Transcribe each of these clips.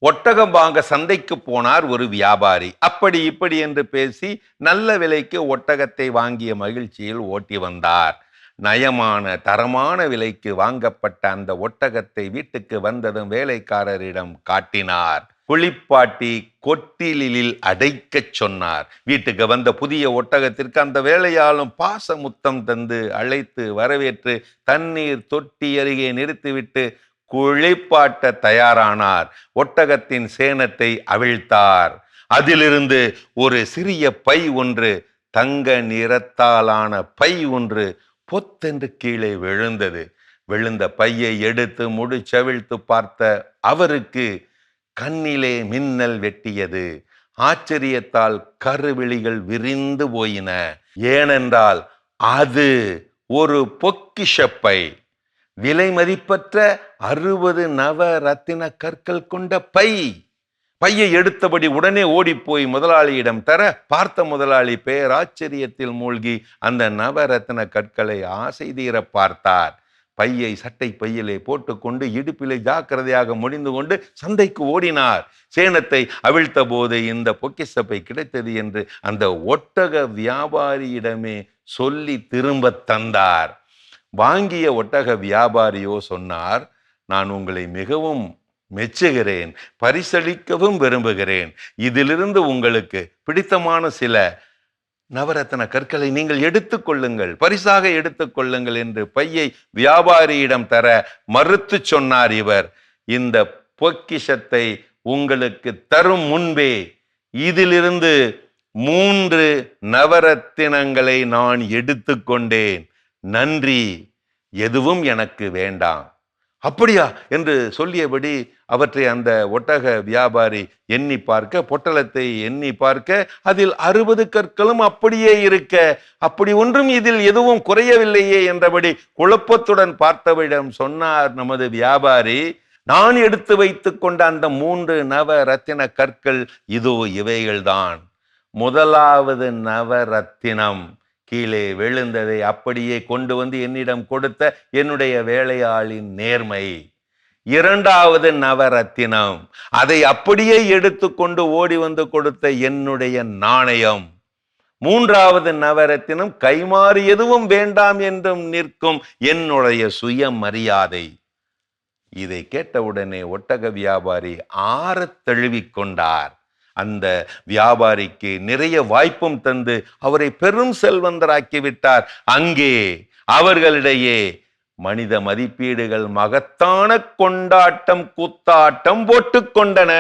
ஒட்டகம் வாங்க சந்தைக்கு போனார் ஒரு வியாபாரி. அப்படி இப்படி என்று பேசி நல்ல விலைக்கு ஒட்டகத்தை வாங்கிய மகிழ்ச்சியில் ஓட்டி வந்தார். நயமான தரமான விலைக்கு வாங்கப்பட்ட அந்த ஒட்டகத்தை வீட்டுக்கு வந்ததும் வேலைக்காரரிடம் காட்டினார். குளிப்பாட்டி கொட்டிலில் அடைக்கச் சொன்னார். வீட்டுக்கு வந்த புதிய ஒட்டகத்திற்கு அந்த வேலையாளும் பாச முத்தம் தந்து அழைத்து வரவேற்று தண்ணீர் தொட்டி அருகே நிறுத்திவிட்டு குளிப்பாட்ட தயாரானார். ஒட்டகத்தின் சேணத்தை அவிழ்த்தார். அதிலிருந்து ஒரு சிறிய பை ஒன்று, தங்க நிறத்தாலான பை ஒன்று பொத்தென்று கீழே விழுந்தது. விழுந்த பையை எடுத்து முடிச்சவிழ்த்து பார்த்த அவருக்கு கண்ணிலே மின்னல் வெட்டியது. ஆச்சரியத்தால் கருவிழிகள் விரிந்து போயின. ஏனென்றால் அது ஒரு பொக்கிஷப்பை. விலை மதிப்பற்ற 60 நவரத்தின கற்கள் கொண்ட பை. பையை எடுத்தபடி உடனே ஓடிப்போய் முதலாளியிடம் தர, பார்த்த முதலாளி பேராச்சரியத்தில் மூழ்கி அந்த நவரத்தின கற்களை ஆசை தீர பார்த்தார். பையை சட்டை பையிலே போட்டுக்கொண்டு இடுப்பிலே ஜாக்கிரதையாக முடிந்து கொண்டு சந்தைக்கு ஓடினார். சேணத்தை அவிழ்த்த போது இந்த பொக்கிஷப்பை கிடைத்தது என்று அந்த ஒட்டக வியாபாரியிடமே சொல்லி திரும்ப தந்தார். வாங்கிய ஒட்டக வியாபாரியோ சொன்னார், நான் உங்களை மிகவும் மெச்சுகிறேன், பரிசளிக்கவும் விரும்புகிறேன். இதிலிருந்து உங்களுக்கு பிடித்தமான சில நவரத்ன கற்களை நீங்கள் எடுத்துக்கொள்ளுங்கள், பரிசாக எடுத்துக்கொள்ளுங்கள் என்று பையை வியாபாரியிடம் தர மறுத்து சொன்னார் இவர். இந்த பொக்கிஷத்தை உங்களுக்கு தரும் முன்பே இதிலிருந்து 3 நவரத்தினங்களை நான் எடுத்துக்கொண்டேன். நன்றி, எதுவும் எனக்கு வேண்டாம். அப்படியா என்று சொல்லியபடி அவற்றை அந்த ஒட்டக வியாபாரி எண்ணி பார்க்க, பொட்டலத்தை எண்ணி பார்க்க, அதில் 60 கற்களும் அப்படியே இருக்க, அப்படி ஒன்றும் இதில் எதுவும் குறையவில்லையே என்றபடி குழப்பத்துடன் பார்த்தவரிடம் சொன்னார் நமது வியாபாரி, நான் எடுத்து வைத்துக் கொண்ட அந்த 3 நவரத்தின கற்கள் இதோ இவைகள்தான். முதலாவது நவரத்தினம் கீழே விழுந்ததை அப்படியே கொண்டு வந்து என்னிடம் கொடுத்த என்னுடைய வேலையாளின் நேர்மை. 2வது நவரத்தினம், அதை அப்படியே எடுத்துக்கொண்டு ஓடி வந்து கொடுத்த என்னுடைய நாணயம். 3வது நவரத்தினம், கைமாறு எதுவும் வேண்டாம் என்றும் நிற்கும் என்னுடைய சுயமரியாதை. இதை கேட்டவுடனே ஒட்டக வியாபாரி ஆறத் தழுவிக் கொண்டார். அந்த வியாபாரிக்கு நிறைய வாய்ப்பும் தந்து அவரை பெரும் செல்வந்தராக்கி விட்டார். அங்கே அவர்களிடையே மனித மதிப்பீடுகள் மகத்தான கொண்டாட்டம் கூத்தாட்டம் போட்டுக் கொண்டன.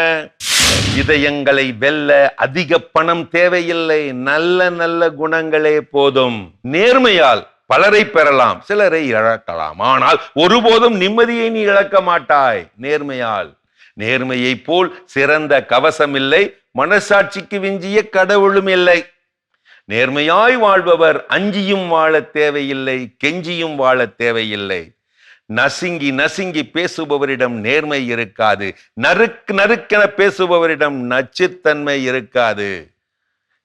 இதயங்களை வெல்ல அதிக பணம் தேவையில்லை, நல்ல நல்ல குணங்களே போதும். நேர்மையால் பலரை பெறலாம், சிலரை இழக்கலாம், ஆனால் ஒருபோதும் நிம்மதியை நீ இழக்க மாட்டாய். நேர்மையை போல் சிறந்த கவசம் இல்லை, மனசாட்சிக்கு விஞ்சிய கடவுளும் இல்லை. நேர்மையாய் வாழ்பவர் அஞ்சியும் வாழ தேவையில்லை, கெஞ்சியும் வாழ தேவையில்லை. நசுங்கி நசுங்கி பேசுபவரிடம் நேர்மை இருக்காது, நறுக்கென பேசுபவரிடம் நச்சுத்தன்மை இருக்காது.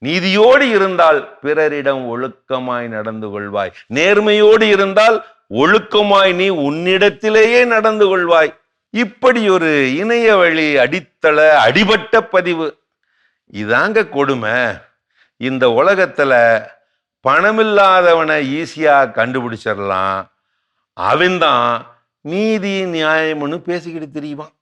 நீதியோடு இருந்தால் பிறரிடம் ஒழுக்கமாய் நடந்து கொள்வாய், நேர்மையோடு இருந்தால் ஒழுக்கமாய் நீ உன்னிடத்திலேயே நடந்து கொள்வாய். இப்படி ஒரு இணைய வழி அடித்தள அடிபட்ட பதிவு. இதாங்க கொடுமை. இந்த உலகத்துல பணமில்லாதவனை ஈஸியா கண்டுபிடிச்சிடலாம். அவன்தான் நீதி நியாயம்னு பேசிக்கிட்டு தெரியுவான்.